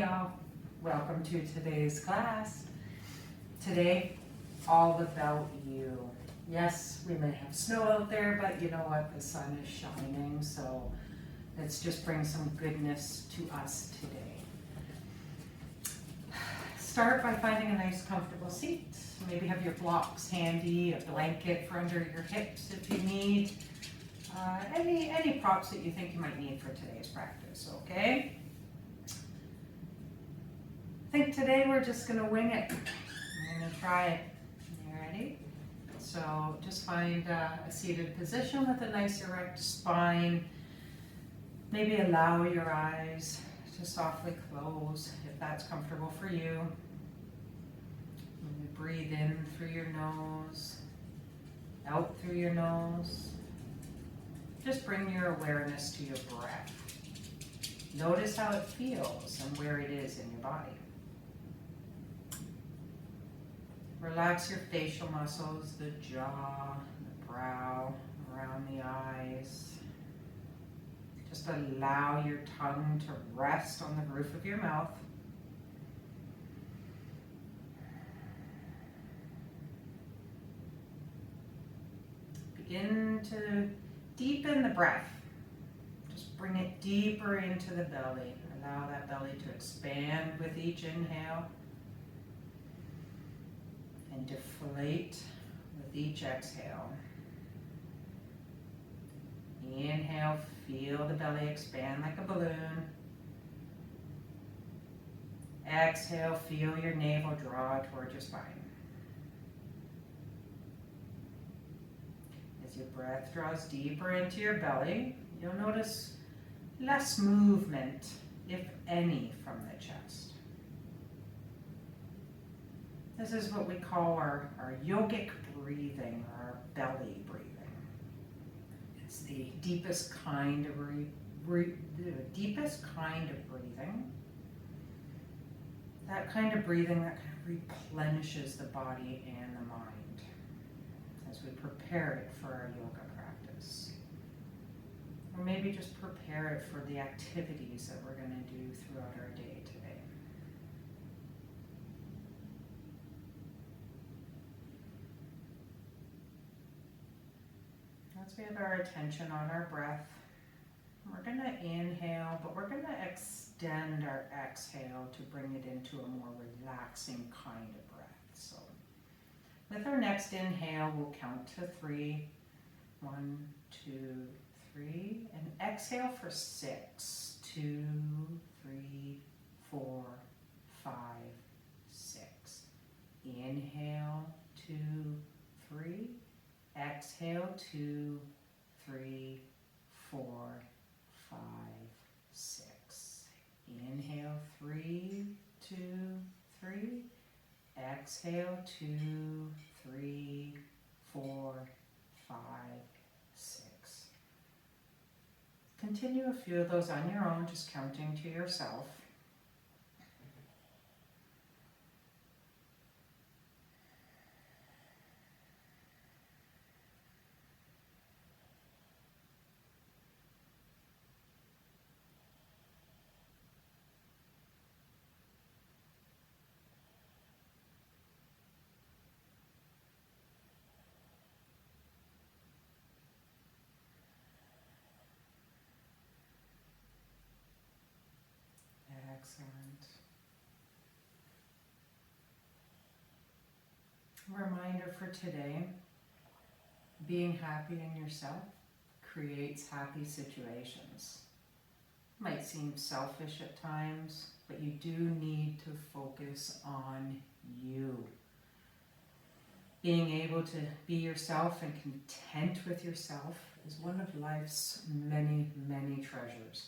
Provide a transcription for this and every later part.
all. Welcome to today's class. Today, all about you. Yes, we may have snow out there, but you know what? The sun is shining, so let's just bring some goodness to us today. Start by finding a nice comfortable seat. Maybe have your blocks handy, a blanket for under your hips if you need. Any props that you think you might need for today's practice, okay? I think today we're just going to wing it. I'm going to try it. You ready? So just find a seated position with a nice erect spine. Maybe allow your eyes to softly close if that's comfortable for you. Maybe breathe in through your nose, out through your nose. Just bring your awareness to your breath. Notice how it feels and where it is in your body. Relax your facial muscles, the jaw, the brow, around the eyes. Just allow your tongue to rest on the roof of your mouth. Begin to deepen the breath. Just bring it deeper into the belly. Allow that belly to expand with each inhale and deflate with each exhale. Inhale, feel the belly expand like a balloon. Exhale, feel your navel draw toward your spine. As your breath draws deeper into your belly, you'll notice less movement, if any, from the chest. This is what we call our yogic breathing, or our belly breathing. It's the deepest kind of breathing. That kind of breathing that kind of replenishes the body and the mind as we prepare it for our yoga practice. Or maybe just prepare it for the activities that we're going to do throughout our day today. Once we have our attention on our breath, we're going to inhale, but we're going to extend our exhale to bring it into a more relaxing kind of breath. So with our next inhale, we'll count to 3. 1, 2, 3. And exhale for 6. 2, 3, 4, 5, 6. Inhale, 2, 3. Exhale, 2, 3, 4, 5, 6. Inhale, 3, 2, 3. Exhale, 2, 3, 4, 5, 6. Continue a few of those on your own, just counting to yourself. Excellent. Reminder for today, being happy in yourself creates happy situations. Might seem selfish at times, but you do need to focus on you. Being able to be yourself and content with yourself is one of life's many, many treasures.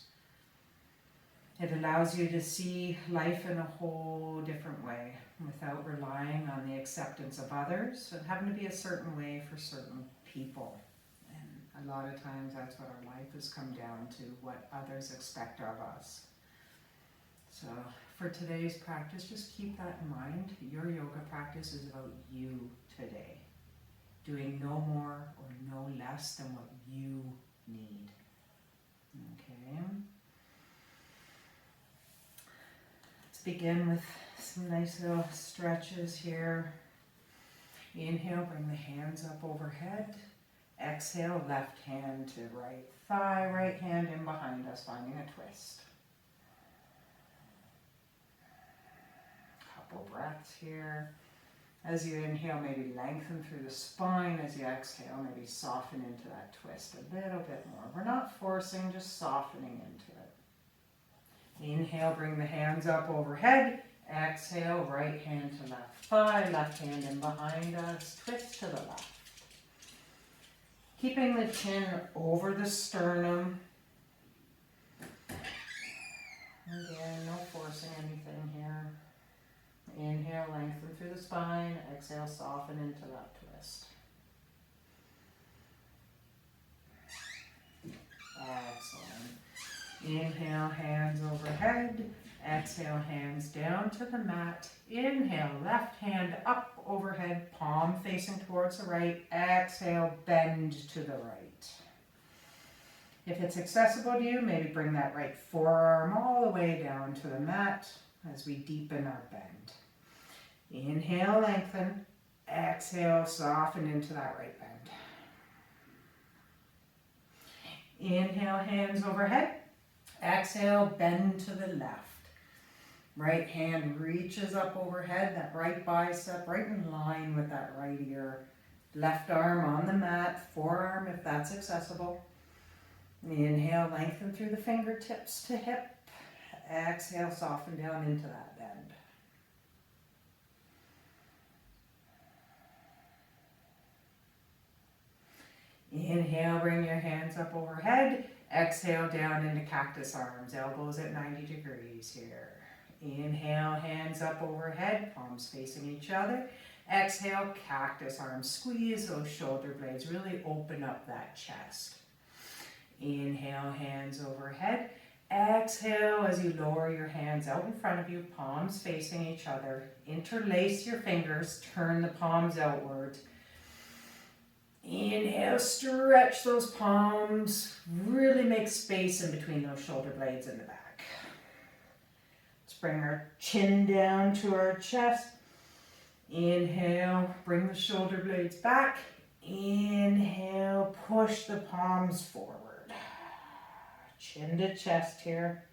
It allows you to see life in a whole different way without relying on the acceptance of others and having to be a certain way for certain people. And a lot of times that's what our life has come down to, what others expect of us. So for today's practice, just keep that in mind. Your yoga practice is about you today, doing no more or no less than what you need. Okay? Let's begin with some nice little stretches here. Inhale, bring the hands up overhead. Exhale, left hand to right thigh, right hand in behind us, finding a twist. Couple breaths here. As you inhale, maybe lengthen through the spine. As you exhale, maybe soften into that twist a little bit more. We're not forcing, just softening into it. Inhale, bring the hands up overhead. Exhale, right hand to left thigh, left hand in behind us, twist to the left. Keeping the chin over the sternum. Again, no forcing anything here. Inhale, lengthen through the spine. Exhale, soften into that twist. Excellent. Inhale, hands overhead. Exhale, hands down to the mat. Inhale, left hand up overhead, palm facing towards the right. Exhale, bend to the right. If it's accessible to you, maybe bring that right forearm all the way down to the mat as we deepen our bend. Inhale, lengthen. Exhale, soften into that right bend. Inhale, hands overhead. Exhale, bend to the left. Right hand reaches up overhead, that right bicep right in line with that right ear. Left arm on the mat, forearm if that's accessible. Inhale, lengthen through the fingertips to hip. Exhale, soften down into that bend. Inhale, bring your hands up overhead. Exhale, down into cactus arms, elbows at 90 degrees here. Inhale, hands up overhead, palms facing each other. Exhale, cactus arms. Squeeze those shoulder blades, really open up that chest. Inhale, hands overhead. Exhale as you lower your hands out in front of you, palms facing each other. Interlace your fingers, turn the palms outward. Inhale, stretch those palms, really make space in between those shoulder blades in the back. Let's bring our chin down to our chest. Inhale, bring the shoulder blades back. Inhale, push the palms forward. Chin to chest here.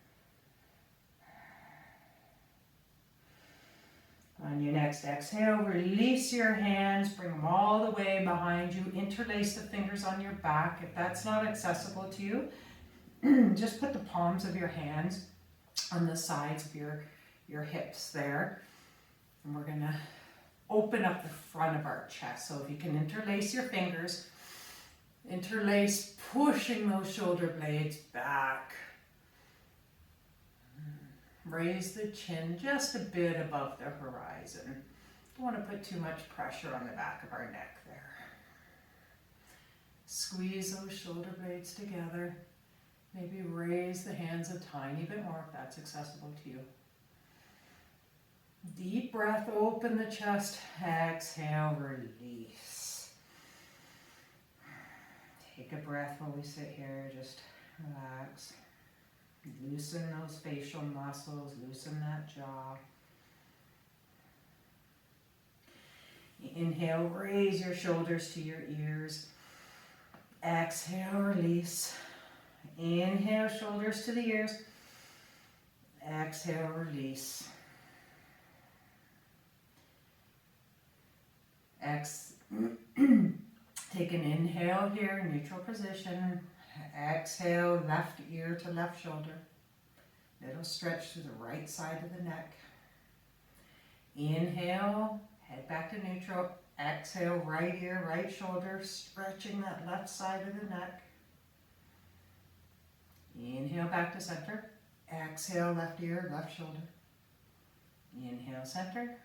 On your next exhale, release your hands, bring them all the way behind you. Interlace the fingers on your back. If that's not accessible to you, just put the palms of your hands on the sides of your hips there. And we're going to open up the front of our chest. So if you can interlace your fingers, interlace, pushing those shoulder blades back. Raise the chin just a bit above the horizon. Don't want to put too much pressure on the back of our neck there. Squeeze those shoulder blades together. Maybe raise the hands a tiny bit more if that's accessible to you. Deep breath, open the chest. Exhale, release. Take a breath while we sit here, just relax. Loosen those facial muscles, loosen that jaw. Inhale, raise your shoulders to your ears. Exhale, release. Inhale, shoulders to the ears. Exhale, release. Take an inhale here, neutral position. Exhale, left ear to left shoulder. Little stretch to the right side of the neck. Inhale, head back to neutral. Exhale, right ear, right shoulder, stretching that left side of the neck. Inhale, back to center. Exhale, left ear, left shoulder. Inhale, center.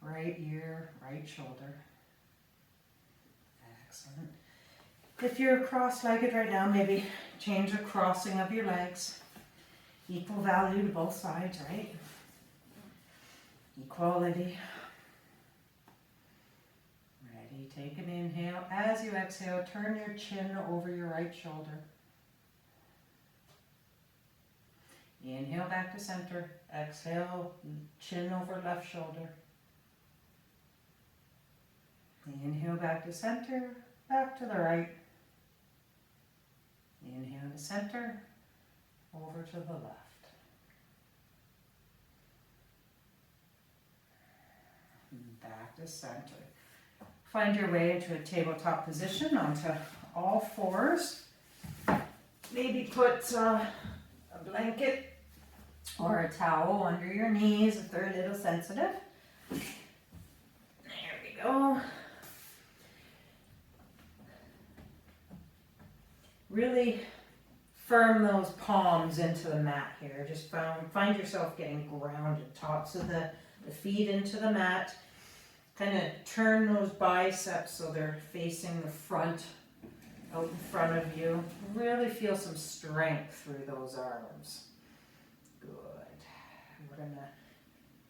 Right ear, right shoulder. Excellent. If you're cross-legged right now, maybe change the crossing of your legs. Equal value to both sides, right? Equality. Ready, take an inhale. As you exhale, turn your chin over your right shoulder. Inhale back to center. Exhale, chin over left shoulder. Inhale back to center, back to the right. Inhale to center, over to the left. Back to center. Find your way into a tabletop position onto all fours. Maybe put a blanket or a towel under your knees if they're a little sensitive. There we go. Really firm those palms into the mat here. Just find yourself getting grounded. Tops of the feet into the mat. Kind of turn those biceps so they're facing the front, out in front of you. Really feel some strength through those arms. Good. We're going to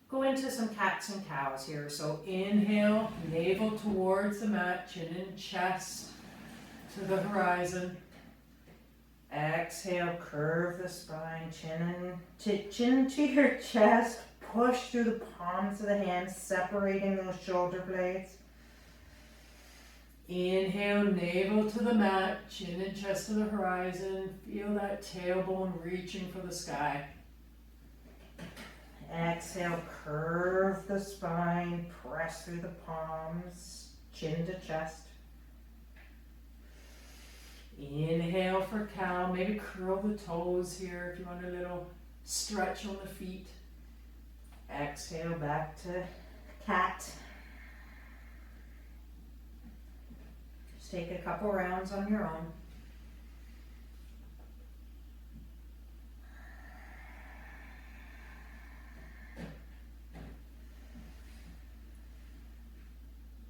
go into some cats and cows here. So inhale, navel towards the mat, chin and chest to the horizon. Exhale, curve the spine, chin to your chest. Push through the palms of the hands, separating those shoulder blades. Inhale, navel to the mat, chin and chest to the horizon. Feel that tailbone reaching for the sky. Exhale, curve the spine, press through the palms, chin to chest. Inhale for cow, maybe curl the toes here if you want a little stretch on the feet. Exhale back to cat. Just take a couple rounds on your own.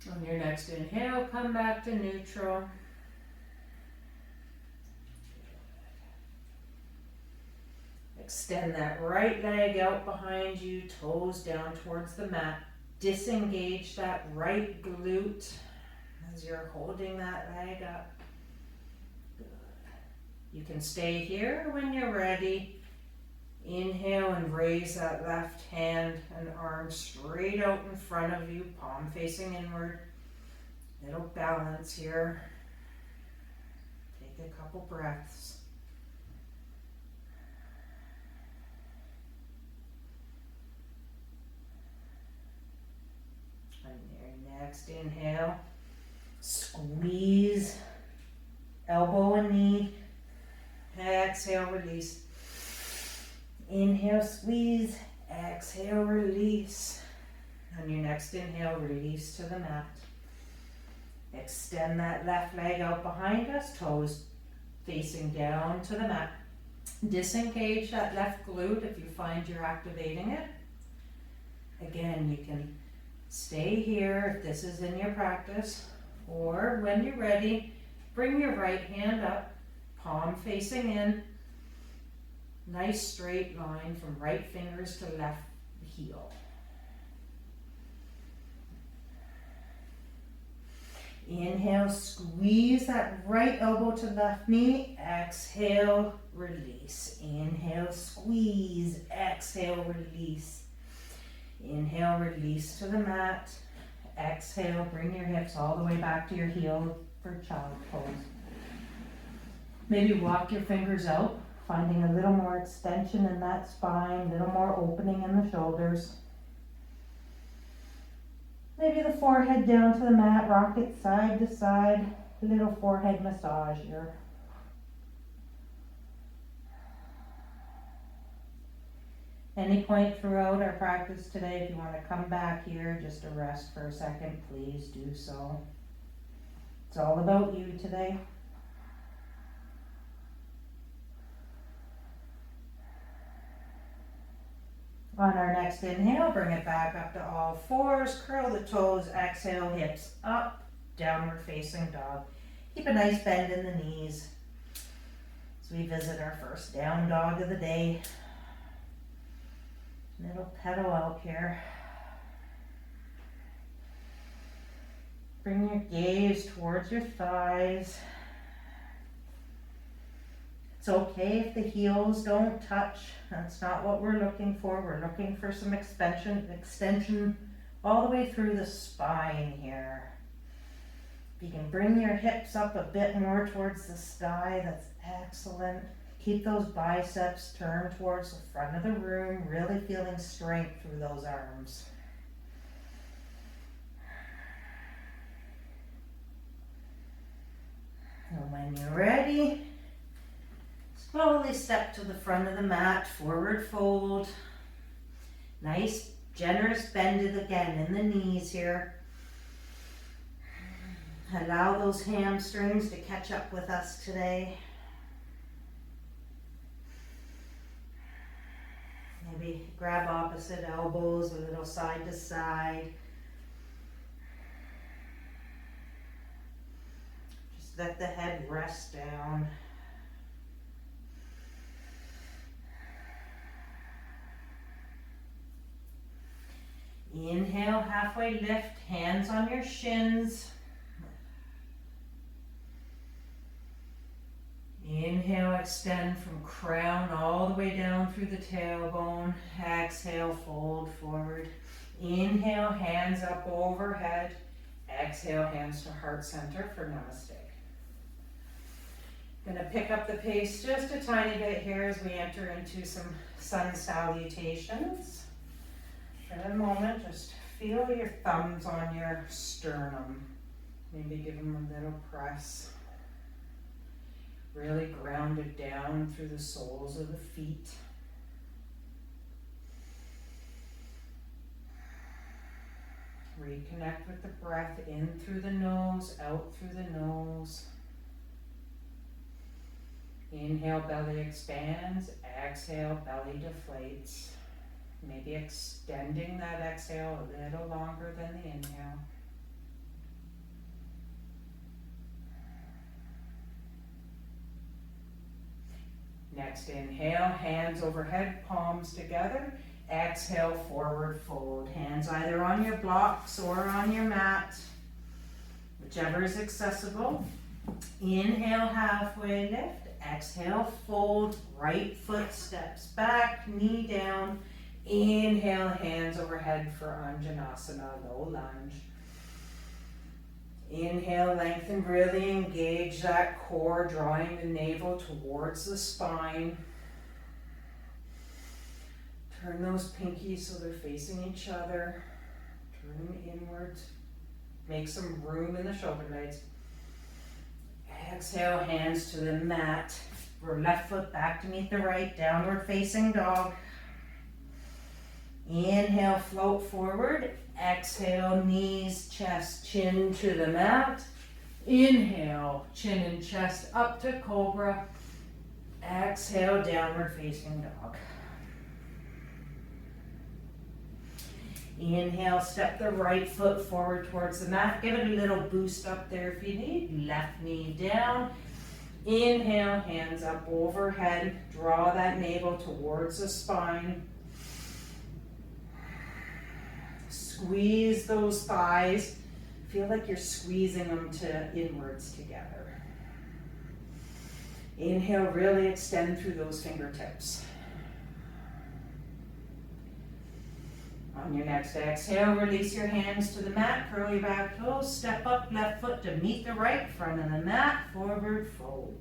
On your next inhale, come back to neutral. Extend that right leg out behind you, toes down towards the mat. Disengage that right glute as you're holding that leg up. Good. You can stay here when you're ready. Inhale and raise that left hand and arm straight out in front of you, palm facing inward. Little balance here. Take a couple breaths. On your next inhale, squeeze elbow and knee. Exhale, release. Inhale, squeeze. Exhale, release. On your next inhale, release to the mat. Extend that left leg out behind us, toes facing down to the mat. Disengage that left glute if you find you're activating it. Again, you can stay here if this is in your practice, or when you're ready, bring your right hand up, palm facing in. Nice straight line from right fingers to left heel. Inhale, squeeze that right elbow to left knee. Exhale, release. Inhale, squeeze. Exhale, release. Inhale, release to the mat. Exhale, bring your hips all the way back to your heel for child pose. Maybe walk your fingers out, finding a little more extension in that spine, a little more opening in the shoulders. Maybe the forehead down to the mat, rock it side to side, a little forehead massage here. Any point throughout our practice today, if you want to come back here just to rest for a second, please do so. It's all about you today. On our next inhale, bring it back up to all fours, curl the toes, exhale, hips up, downward facing dog. Keep a nice bend in the knees as we visit our first down dog of the day. Middle pedal out here. Bring your gaze towards your thighs. It's okay if the heels don't touch. That's not what we're looking for. We're looking for some extension all the way through the spine here. If you can bring your hips up a bit more towards the sky, that's excellent. Keep those biceps turned towards the front of the room, really feeling strength through those arms. And when you're ready, slowly step to the front of the mat, forward fold. Nice, generous bend again in the knees here. Allow those hamstrings to catch up with us today. Maybe grab opposite elbows, a little side to side. Just let the head rest down. Inhale, halfway lift, hands on your shins. Inhale, extend from crown all the way down through the tailbone. Exhale, fold forward. Inhale, hands up overhead. Exhale, hands to heart center for Namaste. Gonna pick up the pace just a tiny bit here as we enter into some sun salutations. For a moment, just feel your thumbs on your sternum. Maybe give them a little press. Really ground it down through the soles of the feet. Reconnect with the breath in through the nose, out through the nose. Inhale, belly expands. Exhale, belly deflates. Maybe extending that exhale a little longer than the inhale. Next inhale, hands overhead, palms together. Exhale, forward fold. Hands either on your blocks or on your mat, whichever is accessible. Inhale, halfway lift. Exhale, fold. Right foot steps back, knee down. Inhale, hands overhead for Anjanasana, low lunge. Inhale, lengthen, really engage that core, drawing the navel towards the spine. Turn those pinkies so they're facing each other. Turn them inwards. Make some room in the shoulder blades. Exhale, hands to the mat. Or left foot back to meet the right, downward facing dog. Inhale, float forward. Exhale, knees, chest, chin to the mat. Inhale, chin and chest up to cobra. Exhale, downward facing dog. Inhale, step the right foot forward towards the mat. Give it a little boost up there if you need. Left knee down. Inhale, hands up overhead. Draw that navel towards the spine. Squeeze those thighs. Feel like you're squeezing them inwards together. Inhale, really extend through those fingertips. On your next exhale, release your hands to the mat, curl your back toes, step up left foot to meet the right, front of the mat, forward fold.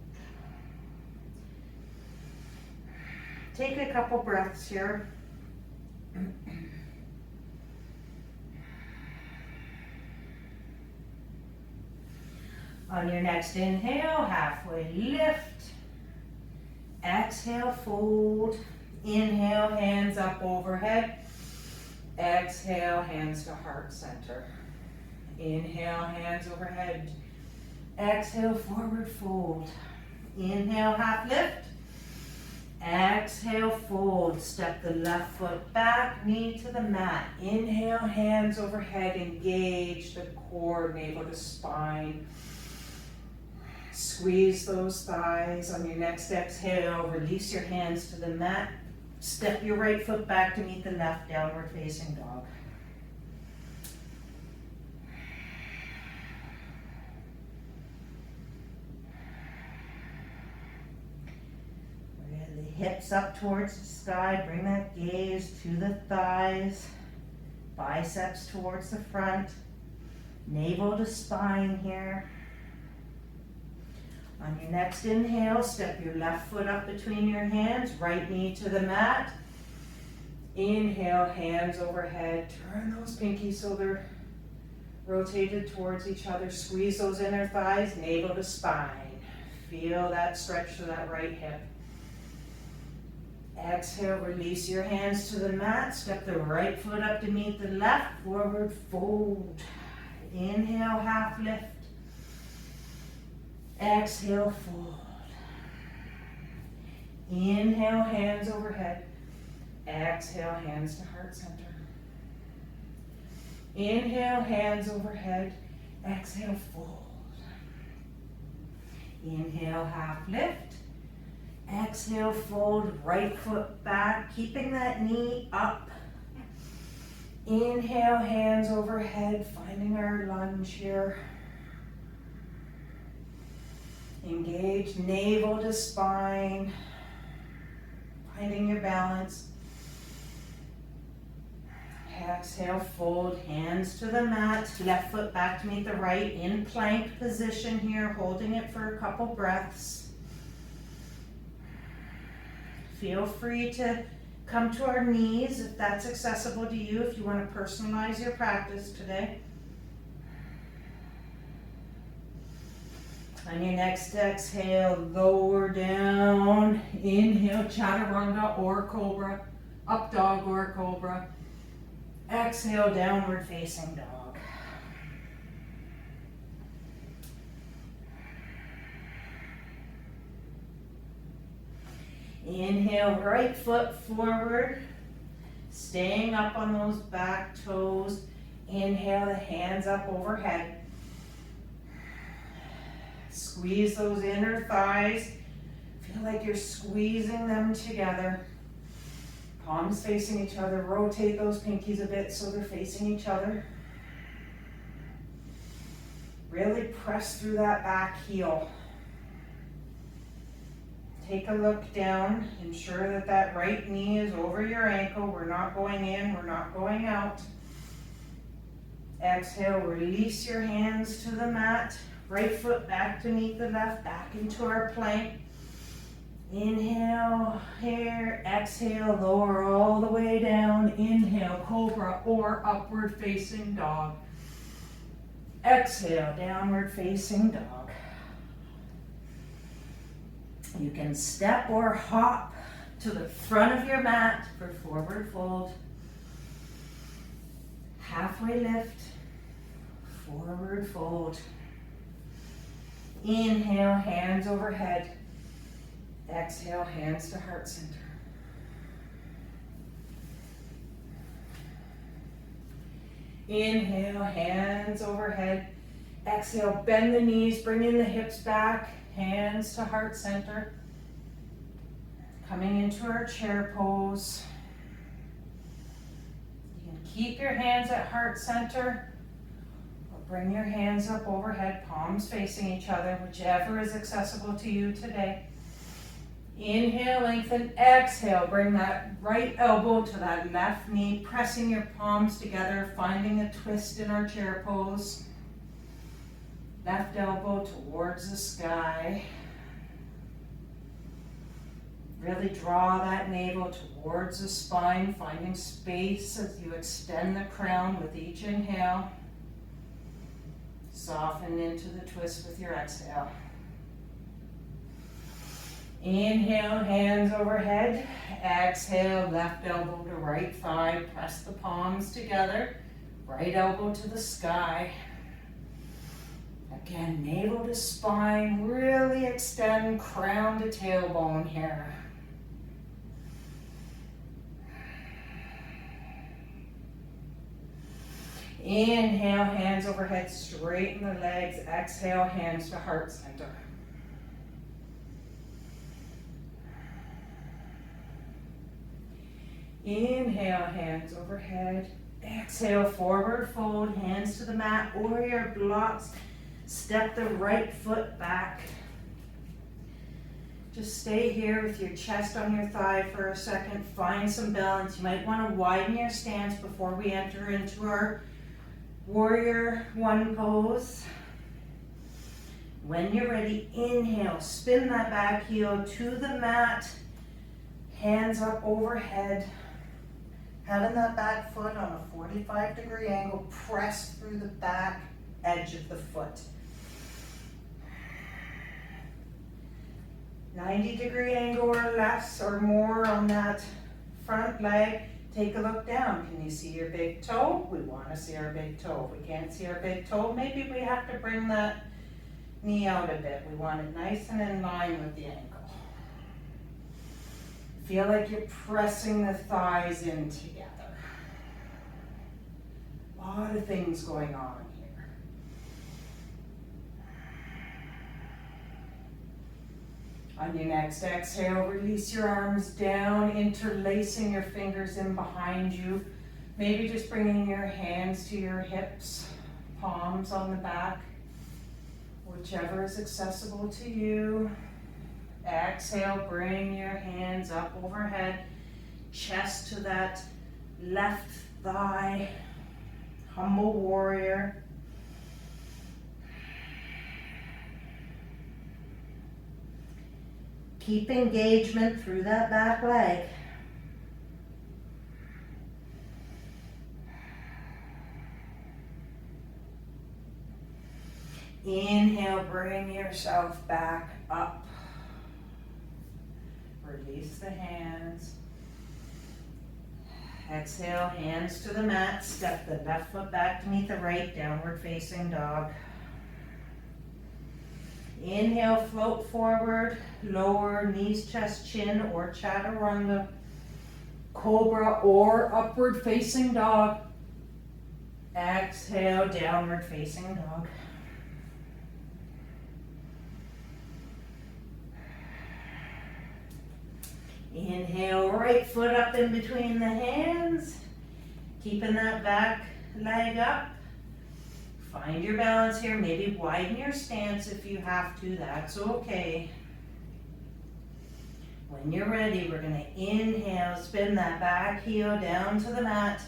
Take a couple breaths here. On your next inhale, halfway lift. Exhale, fold. Inhale, hands up overhead. Exhale, hands to heart center. Inhale, hands overhead. Exhale, forward fold. Inhale, half lift. Exhale, fold. Step the left foot back, knee to the mat. Inhale, hands overhead. Engage the core, navel to spine. Squeeze those thighs. On your next exhale, release your hands to the mat. Step your right foot back to meet the left, downward facing dog. hips up towards the sky. Bring that gaze to the thighs. Biceps towards the front. Navel to spine here. On your next inhale, step your left foot up between your hands, right knee to the mat. Inhale, hands overhead. Turn those pinkies so they're rotated towards each other. Squeeze those inner thighs, navel to spine. Feel that stretch to that right hip. Exhale, release your hands to the mat. Step the right foot up to meet the left. Forward fold. Inhale, half lift. Exhale, fold. Inhale, hands overhead. Exhale, hands to heart center. Inhale, hands overhead. Exhale, fold. Inhale, half lift. Exhale, fold, right foot back, keeping that knee up. Inhale, hands overhead, finding our lunge here. Engage navel to spine, finding your balance. Exhale, fold, hands to the mat, left foot back to meet the right, in plank position here, holding it for a couple breaths. Feel free to come to our knees if that's accessible to you, if you want to personalize your practice today. On your next exhale, lower down. Inhale, chaturanga or cobra, up dog or cobra. Exhale, downward facing dog. Inhale, right foot forward, staying up on those back toes. Inhale, the hands up overhead. Squeeze those inner thighs. Feel like you're squeezing them together. Palms facing each other. Rotate those pinkies a bit so they're facing each other. Really press through that back heel. Take a look down. Ensure that that right knee is over your ankle. We're not going in, we're not going out. Exhale, release your hands to the mat. Right foot back to meet the left, back into our plank. Inhale here, exhale, lower all the way down. Inhale, cobra or upward facing dog. Exhale, downward facing dog. You can step or hop to the front of your mat for forward fold. Halfway lift, forward fold. Inhale, hands overhead. Exhale, hands to heart center. Inhale, hands overhead. Exhale, bend the knees, bring in the hips back, hands to heart center. Coming into our chair pose. You can keep your hands at heart center. Bring your hands up overhead, palms facing each other, whichever is accessible to you today. Inhale, lengthen, exhale, bring that right elbow to that left knee, pressing your palms together, finding a twist in our chair pose. Left elbow towards the sky. Really draw that navel towards the spine, finding space as you extend the crown with each inhale. Soften into the twist with your exhale. Inhale, hands overhead. Exhale, left elbow to right thigh. Press the palms together. Right elbow to the sky. Again, navel to spine. Really extend crown to tailbone here. Inhale, hands overhead, straighten the legs. Exhale, hands to heart center. Inhale, hands overhead. Exhale, forward fold, hands to the mat, warrior blocks. Step the right foot back. Just stay here with your chest on your thigh for a second. Find some balance. You might want to widen your stance before we enter into our warrior one pose. When you're ready, inhale, spin that back heel to the mat, hands up overhead. Having that back foot on a 45-degree angle, press through the back edge of the foot. 90-degree angle or less or more on that front leg. Take a look down. Can you see your big toe? We want to see our big toe. If we can't see our big toe, maybe we have to bring that knee out a bit. We want it nice and in line with the ankle. Feel like you're pressing the thighs in together. A lot of things going on here. On your next exhale, release your arms down, interlacing your fingers in behind you. Maybe just bringing your hands to your hips, palms on the back, whichever is accessible to you. Exhale, bring your hands up overhead, chest to that left thigh, humble warrior. Keep engagement through that back leg. Inhale, bring yourself back up. Release the hands. Exhale, hands to the mat. Step the left foot back to meet the right, downward facing dog. Inhale, float forward, lower knees, chest, chin, or chaturanga, cobra, or upward facing dog. Exhale, downward facing dog. Inhale, right foot up in between the hands, keeping that back leg up. Find your balance here. Maybe widen your stance if you have to. That's okay. When you're ready, we're going to inhale, spin that back heel down to the mat,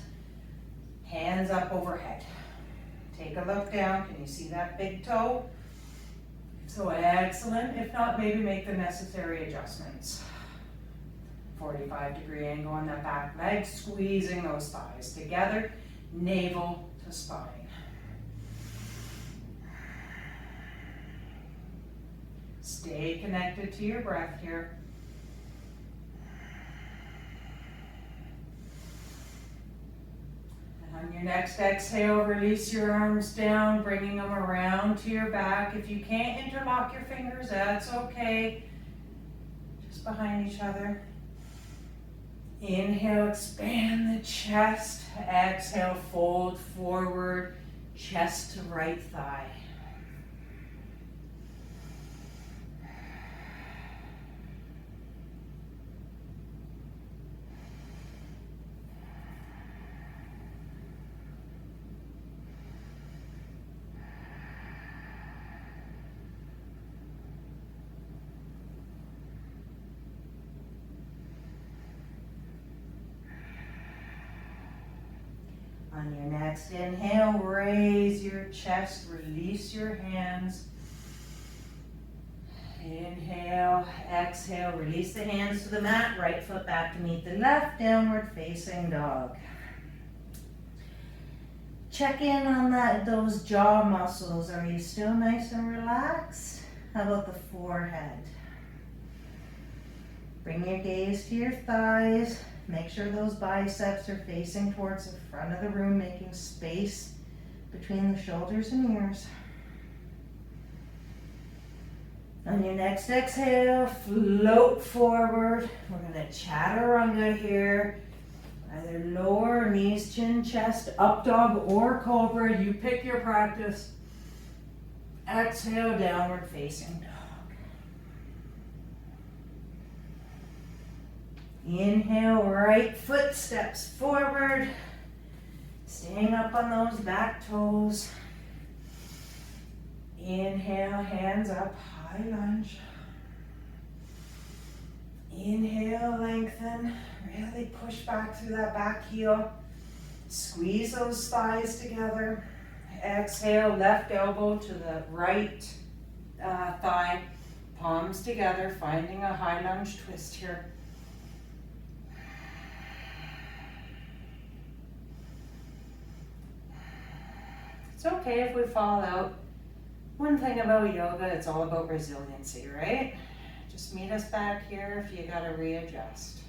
hands up overhead. Take a look down. Can you see that big toe? So excellent. If not, maybe make the necessary adjustments. 45-degree angle on that back leg, squeezing those thighs together, navel to spine. Stay connected to your breath here. And on your next exhale, release your arms down, bringing them around to your back. If you can't interlock your fingers, that's okay. Just behind each other. Inhale, expand the chest. Exhale, fold forward, chest to right thigh. On your next inhale, raise your chest, release your hands. Inhale, exhale, release the hands to the mat, right foot back to meet the left, downward facing dog. Check in on those jaw muscles. Are you still nice and relaxed? How about the forehead? Bring your gaze to your thighs. Make sure those biceps are facing towards the front of the room, making space between the shoulders and ears. On your next exhale, float forward. We're going to chaturanga here. Either lower, knees, chin, chest, up dog, or cobra. You pick your practice. Exhale, downward facing dog. Inhale, right foot steps forward, staying up on those back toes. Inhale, hands up, high lunge. Inhale, lengthen. Really push back through that back heel. Squeeze those thighs together. Exhale, left elbow to the right thigh. Palms together, finding a high lunge twist here. It's okay if we fall out. One thing about yoga, it's all about resiliency, right? Just meet us back here if you gotta readjust.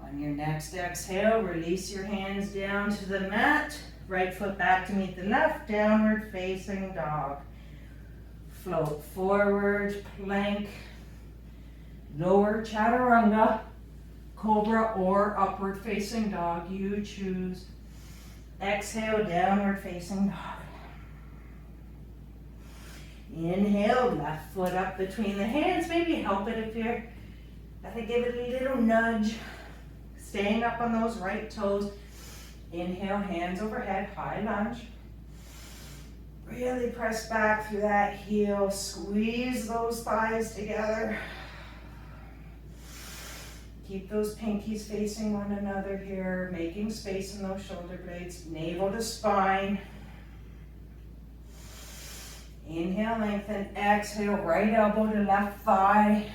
On your next exhale, release your hands down to the mat. Right foot back to meet the left, downward facing dog. Float forward, plank, lower chaturanga, cobra or upward facing dog, you choose. Exhale, downward facing dog. Inhale, left foot up between the hands. Maybe help it if you're, gotta give it a little nudge. Staying up on those right toes. Inhale, hands overhead, high lunge. Really press back through that heel. Squeeze those thighs together. Keep those pinkies facing one another here, making space in those shoulder blades, navel to spine. Inhale, lengthen, exhale, right elbow to left thigh.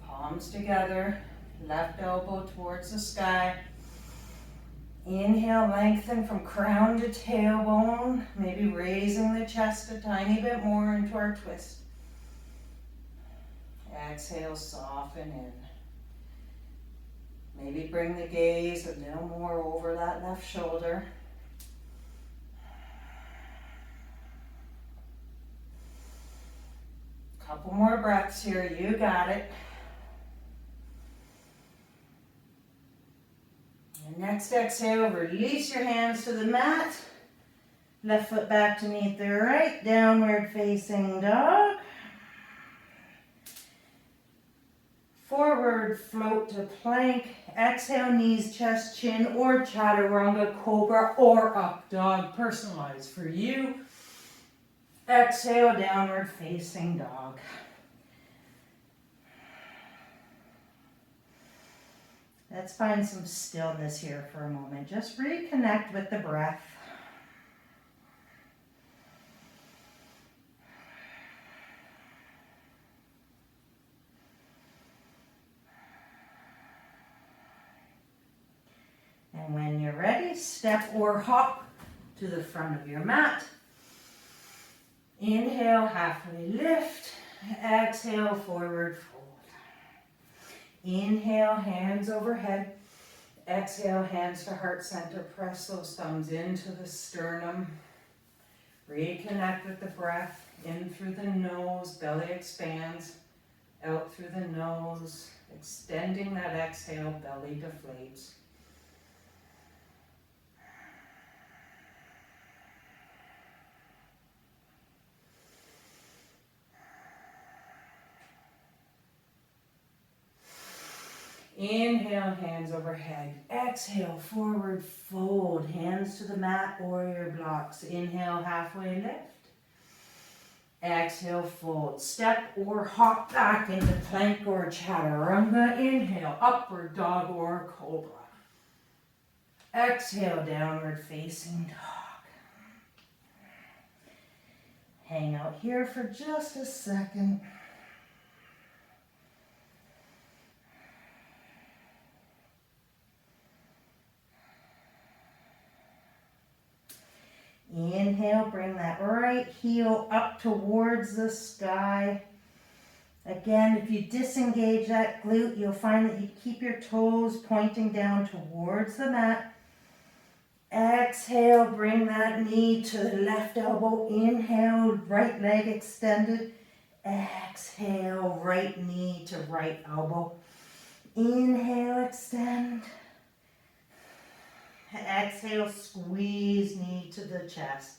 Palms together, left elbow towards the sky. Inhale, lengthen from crown to tailbone, maybe raising the chest a tiny bit more into our twist. Exhale, soften in. Maybe bring the gaze a little more over that left shoulder. Couple more breaths here, you got it. And next exhale, release your hands to the mat. Left foot back to meet the right, downward facing dog. Forward float to plank. Exhale, knees, chest, chin, or chaturanga, cobra, or up dog. Personalized for you. Exhale, downward facing dog. Let's find some stillness here for a moment. Just reconnect with the breath. And when you're ready, step or hop to the front of your mat. Inhale, halfway lift. Exhale, forward fold. Inhale, hands overhead. Exhale, hands to heart center. Press those thumbs into the sternum. Reconnect with the breath. In through the nose, belly expands. Out through the nose, extending that exhale, belly deflates. Inhale, hands overhead. Exhale, forward fold. Hands to the mat, warrior blocks. Inhale, halfway lift. Exhale, fold. Step or hop back into plank or chaturanga. Inhale, upward dog or cobra. Exhale, downward facing dog. Hang out here for just a second. Inhale, bring that right heel up towards the sky. Again, if you disengage that glute, you'll find that you keep your toes pointing down towards the mat. Exhale, bring that knee to the left elbow. Inhale, right leg extended. Exhale, right knee to right elbow. Inhale, extend. Exhale, squeeze knee to the chest.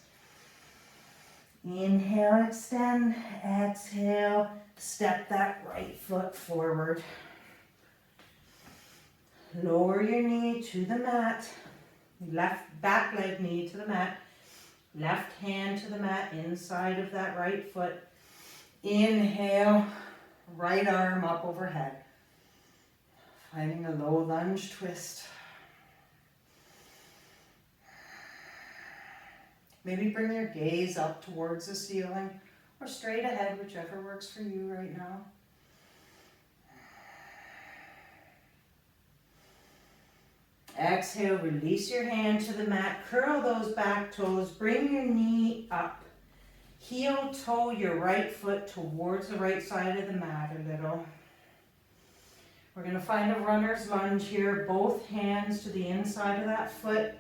Inhale, extend. Exhale, step that right foot forward. Lower your knee to the mat. Left back leg knee to the mat. Left hand to the mat, inside of that right foot. Inhale, right arm up overhead. Finding a low lunge twist. Maybe bring your gaze up towards the ceiling or straight ahead, whichever works for you right now. Exhale, release your hand to the mat, curl those back toes, bring your knee up. Heel toe your right foot towards the right side of the mat a little. We're going to find a runner's lunge here, both hands to the inside of that foot.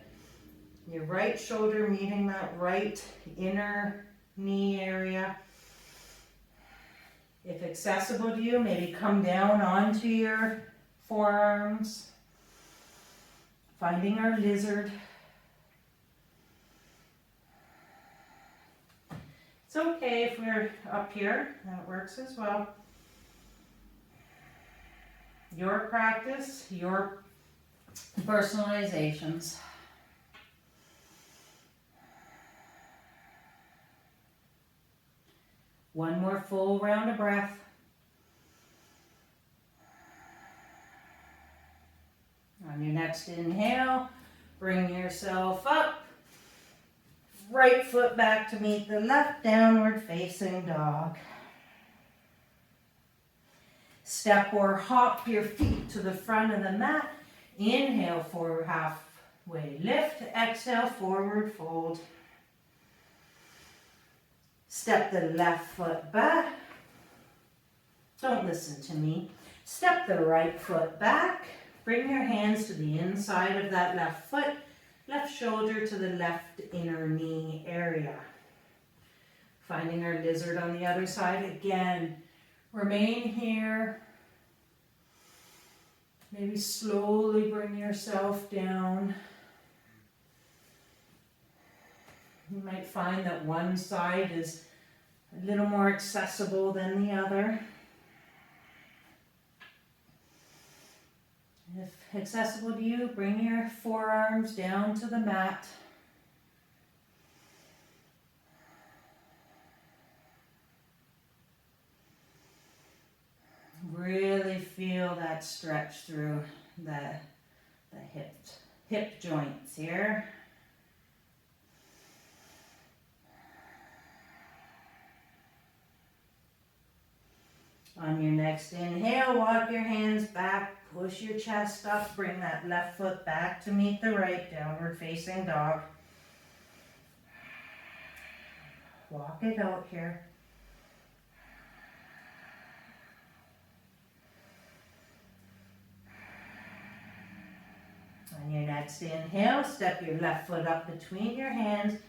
Your right shoulder meeting that right inner knee area. If accessible to you, maybe come down onto your forearms. Finding our lizard. It's okay if we're up here, that works as well. Your practice, your personalizations. One more full round of breath. On your next inhale, bring yourself up. Right foot back to meet the left, downward facing dog. Step or hop your feet to the front of the mat. Inhale, forward halfway lift. Exhale, forward fold. Step the left foot back. Don't listen to me. Step the right foot back. Bring your hands to the inside of that left foot. Left shoulder to the left inner knee area. Finding our lizard on the other side again. Remain here. Maybe slowly bring yourself down. You might find that one side is a little more accessible than the other. If accessible to you, bring your forearms down to the mat. Really feel that stretch through the hip joints here. On your next inhale, walk your hands back, push your chest up, bring that left foot back to meet the right, downward facing dog. Walk it out here. On your next inhale, step your left foot up between your hands.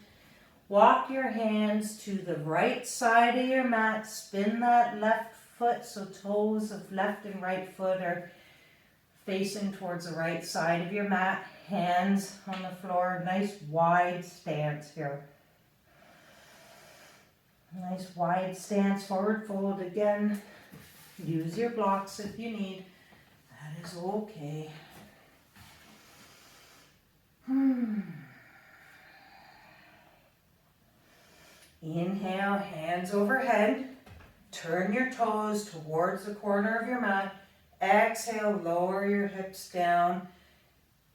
Walk your hands to the right side of your mat. Spin that left foot so toes of left and right foot are facing towards the right side of your mat. Hands on the floor. Nice wide stance here. Nice wide stance, forward fold again. Use your blocks if you need. That is okay. Inhale, hands overhead. Turn your toes towards the corner of your mat. Exhale, lower your hips down.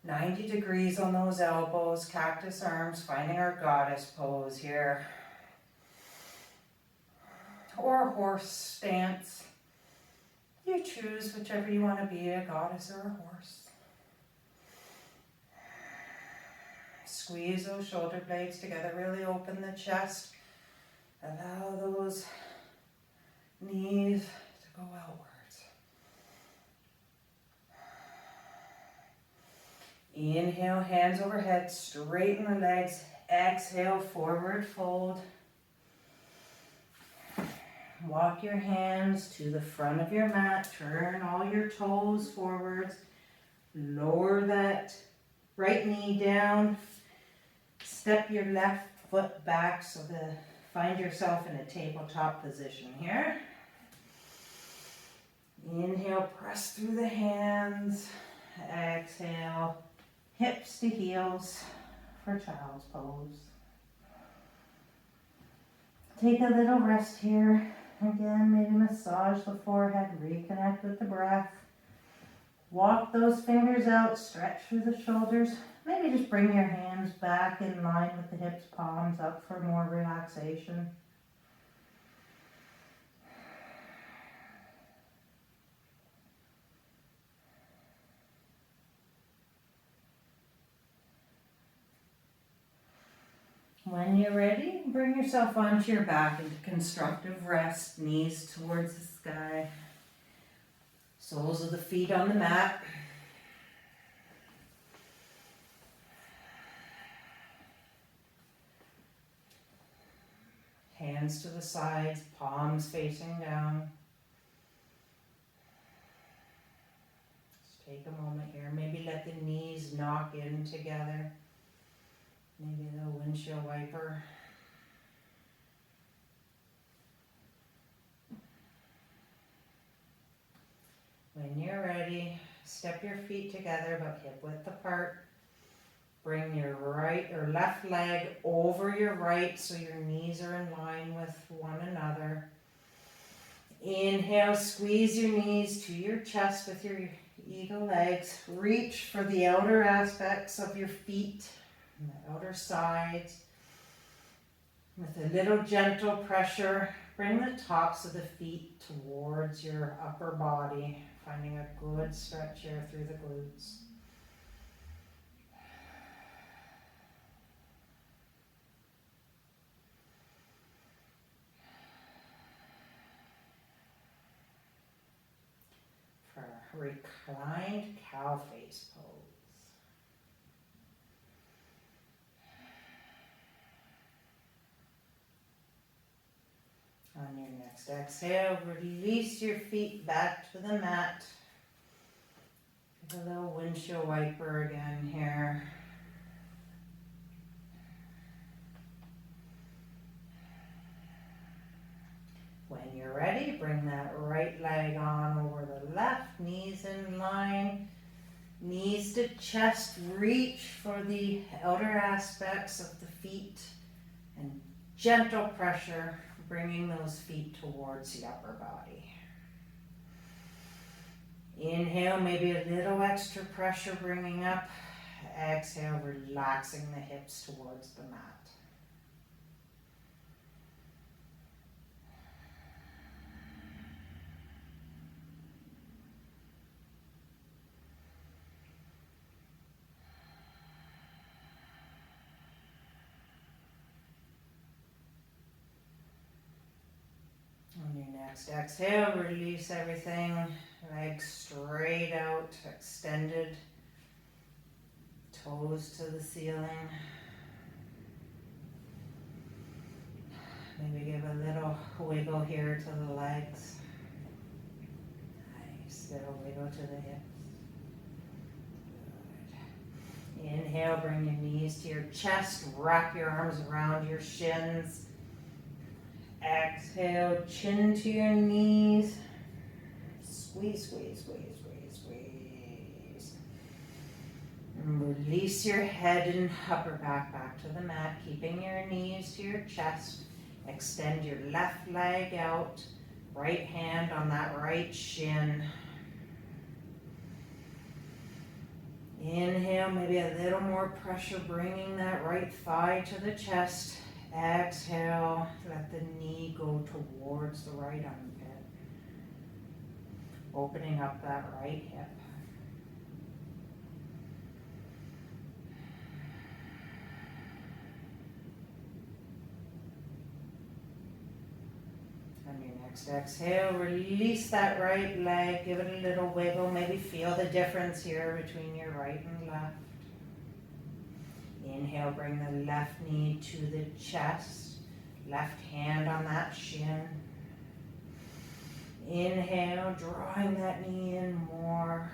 90 degrees on those elbows, cactus arms, finding our goddess pose here. Or horse stance. You choose whichever you want to be, a goddess or a horse. Squeeze those shoulder blades together, really open the chest. Allow those knees to go outwards. Inhale, hands overhead, straighten the legs. Exhale, forward fold. Walk your hands to the front of your mat. Turn all your toes forwards. Lower that right knee down. Step your left foot back so find yourself in a tabletop position here. Inhale, press through the hands. Exhale, hips to heels for child's pose. Take a little rest here. Again, maybe massage the forehead, reconnect with the breath. Walk those fingers out, stretch through the shoulders. Maybe just bring your hands back in line with the hips, palms up for more relaxation. When you're ready, bring yourself onto your back into constructive rest, knees towards the sky, soles of the feet on the mat. Hands to the sides, palms facing down. Just take a moment here. Maybe let the knees knock in together. Maybe the windshield wiper. When you're ready, step your feet together about hip width apart. Bring your right or left leg over your right so your knees are in line with one another. Inhale, squeeze your knees to your chest with your eagle legs. Reach for the outer aspects of your feet, and the outer sides. With a little gentle pressure, bring the tops of the feet towards your upper body, finding a good stretch here through the glutes. For a reclined cow face pose. On your next exhale, release your feet back to the mat. Give a little windshield wiper again here. When you're ready, bring that right leg on over the left, knees in line, knees to chest, reach for the outer aspects of the feet, and gentle pressure, bringing those feet towards the upper body. Inhale, maybe a little extra pressure bringing up. Exhale, relaxing the hips towards the mat. On your next exhale, release everything. Legs straight out, extended. Toes to the ceiling. Maybe give a little wiggle here to the legs. Nice little wiggle to the hips. Good. Inhale, bring your knees to your chest. Wrap your arms around your shins. Exhale, chin to your knees. Squeeze, squeeze, squeeze, squeeze, squeeze. And release your head and upper back to the mat, keeping your knees to your chest. Extend your left leg out, right hand on that right shin. Inhale, maybe a little more pressure, bringing that right thigh to the chest. Exhale, let the knee go towards the right armpit. Opening up that right hip. On your next exhale, release that right leg, give it a little wiggle, maybe feel the difference here between your right and left. Inhale, bring the left knee to the chest, left hand on that shin. Inhale, drawing that knee in more.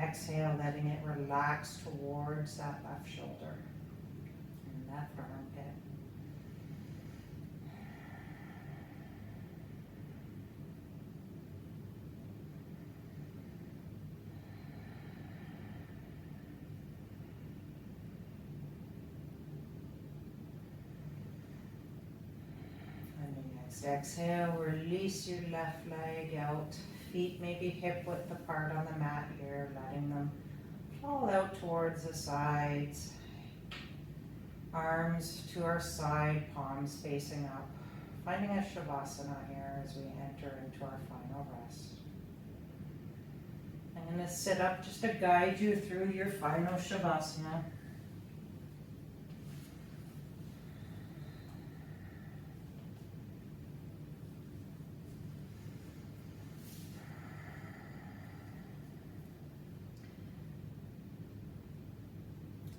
Exhale, letting it relax towards that left shoulder and left armpit. On Next exhale, release your left leg out. Feet maybe hip width apart on the mat here, letting them fall out towards the sides. Arms to our side, palms facing up. Finding a shavasana here as we enter into our final rest. I'm going to sit up just to guide you through your final shavasana.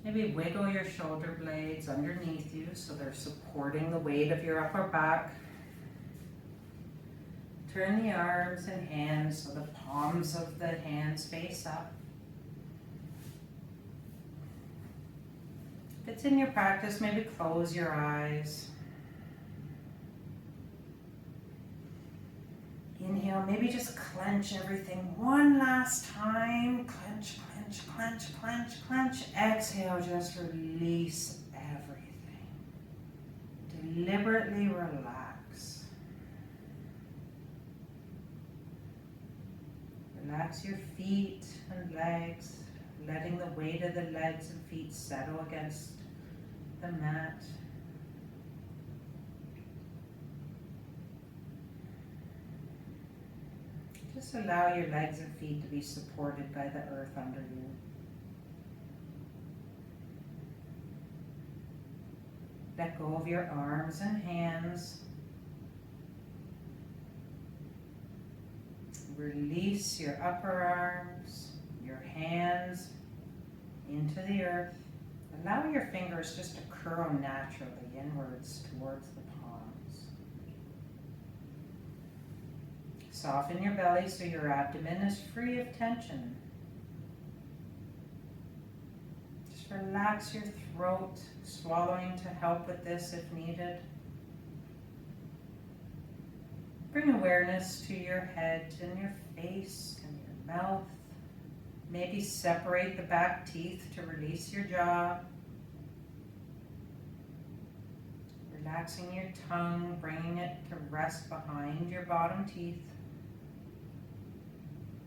Maybe wiggle your shoulder blades underneath you so they're supporting the weight of your upper back. Turn the arms and hands so the palms of the hands face up. If it's in your practice, maybe close your eyes. Inhale, maybe just clench everything one last time. Clench, clench, clench, clench, clench. Exhale, just release everything. Deliberately relax. Relax your feet and legs, letting the weight of the legs and feet settle against the mat. Just allow your legs and feet to be supported by the earth under you. Let go of your arms and hands. Release your upper arms, your hands into the earth. Allow your fingers just to curl naturally inwards towards the palms. Soften your belly so your abdomen is free of tension. Just relax your throat, swallowing to help with this if needed. Bring awareness to your head and your face and your mouth. Maybe separate the back teeth to release your jaw. Relaxing your tongue, bringing it to rest behind your bottom teeth.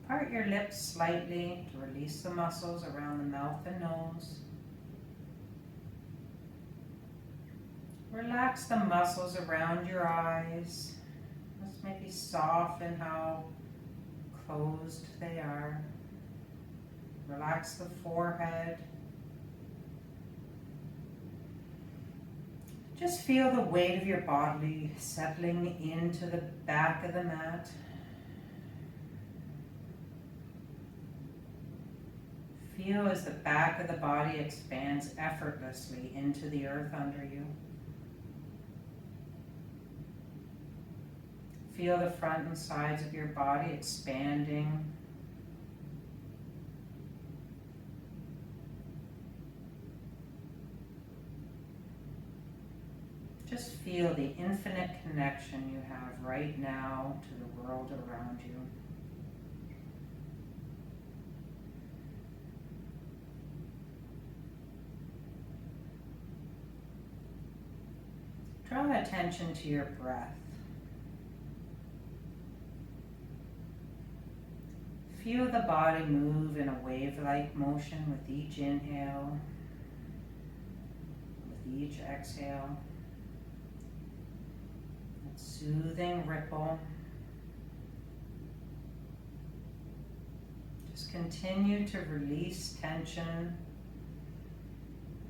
Part your lips slightly to release the muscles around the mouth and nose. Relax the muscles around your eyes. Let's maybe soften how closed they are. Relax the forehead. Just feel the weight of your body settling into the back of the mat. Feel as the back of the body expands effortlessly into the earth under you. Feel the front and sides of your body expanding. Just feel the infinite connection you have right now to the world around you. Draw attention to your breath. Feel the body move in a wave-like motion with each inhale, with each exhale. That soothing ripple. Just continue to release tension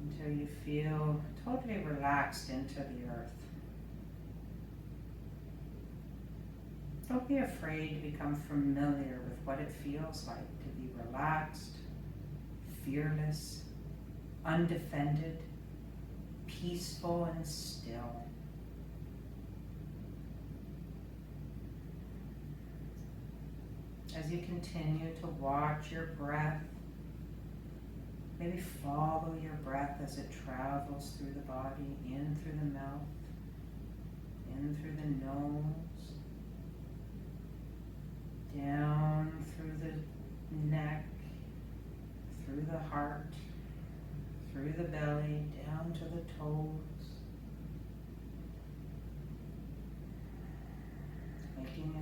until you feel totally relaxed into the earth. Don't be afraid to become familiar with what it feels like to be relaxed, fearless, undefended, peaceful and still. As you continue to watch your breath, maybe follow your breath as it travels through the body, in through the mouth, in through the nose, down through the neck, through the heart, through the belly, down to the toes.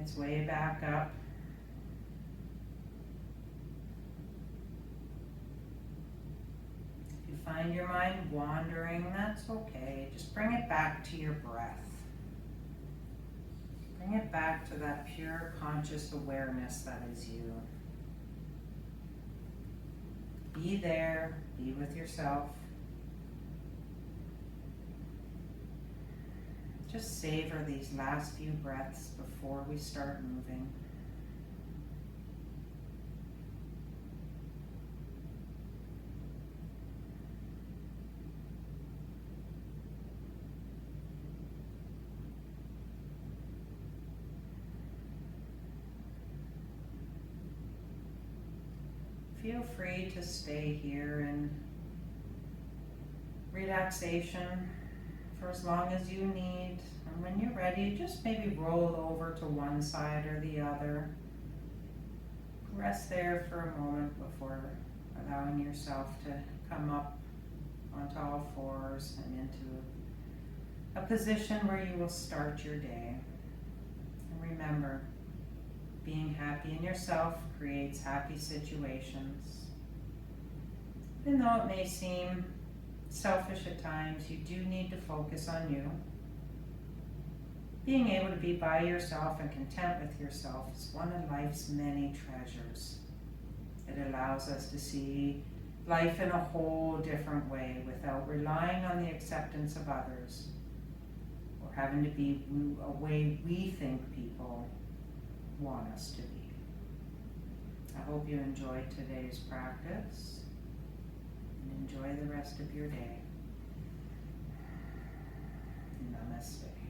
its way back up. If you find your mind wandering, that's okay. Just bring it back to your breath. Bring it back to that pure conscious awareness that is you. Be there, be with yourself. Just savor these last few breaths before we start moving. Feel free to stay here in relaxation for as long as you need. And when you're ready, just maybe roll over to one side or the other. Rest there for a moment before allowing yourself to come up onto all fours and into a position where you will start your day. And remember, being happy in yourself creates happy situations. Even though it may seem selfish at times, you do need to focus on you. Being able to be by yourself and content with yourself is one of life's many treasures. It allows us to see life in a whole different way without relying on the acceptance of others or having to be a way we think people want us to be. I hope you enjoyed today's practice and enjoy the rest of your day. Namaste.